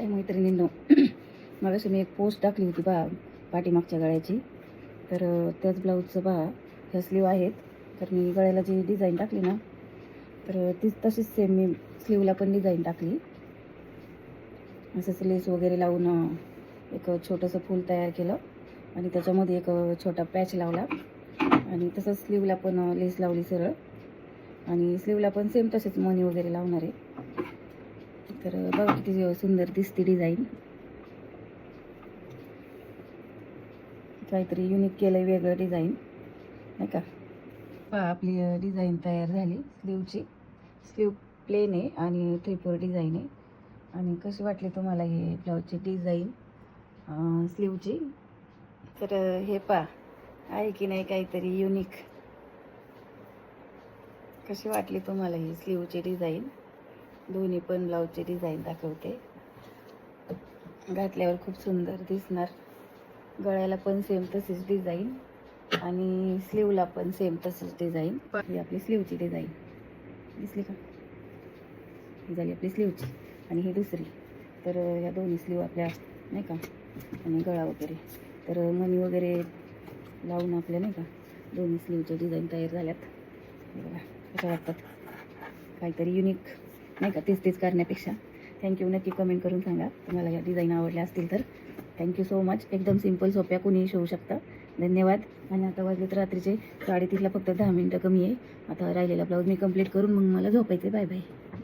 हाय मैत्रिणींनो. मग मी एक पोस्ट टाकली होती पहा पाठीमागच्या गळ्याची, तर त्याच ब्लाऊजचं पहा ह्या स्लीव आहेत. तर मी गळ्याला जी डिझाईन टाकली ना, तर तीच तशीच सेम मी स्लीवला पण डिझाईन टाकली. असंच लेस वगैरे लावून एक छोटंसं फूल तयार केलं आणि त्याच्यामध्ये एक छोटा पॅच लावला आणि तसंच स्लीवला पण लेस लावली सरळ, आणि स्लीवला पण सेम तसेच मणी वगैरे लावणार आहे. तर बघा किती सुंदर दिसते डिझाईन. काहीतरी युनिक केलं, वेगळं डिझाईन नाही का. पहा आपली डिझाईन तयार झाली स्लीवची. स्लीव प्लेन आहे आणि 3/4 डिझाईन आहे. आणि कशी वाटली तुम्हाला हे ब्लाऊजची डिझाईन स्लीवची? तर हे पहा आहे की नाही काहीतरी युनिक. कशी वाटली तुम्हाला ही स्लीवची डिझाईन? दोन्ही पण ब्लाऊजची डिझाईन दाखवते. घातल्यावर खूप सुंदर दिसणार. गळ्याला पण सेम तशीच डिझाईन आणि स्लीवला पण सेम तशीच डिझाईन. ही आपली स्लीवची डिझाईन दिसली का? ही झाली आपली स्लीवची आणि ही दुसरी. तर या दोन्ही स्लीव आपल्या नाही का, आणि गळा वगैरे. तर मणी वगैरे लावून आपल्या नाही का दोन्ही स्लीवच्या डिझाईन तयार झाल्यात. बघा कशा वाटतात, काहीतरी युनिक नाही का, तेच करण्यापेक्षा. थँक्यू. नक्की कमेंट करून सांगा तुम्हाला या डिझाईन आवडल्या असतील तर. Thank you so much. एकदम सिंपल सोप्या कोणीही शिवू शकता. धन्यवाद. आणि आता वाजलेत रात्रीचे 3:30ला, फक्त 10 मिनटं कमी आहे. आता राहिलेला ब्लाऊज मी कंप्लीट करून मग मला झोपायचे. Bye bye.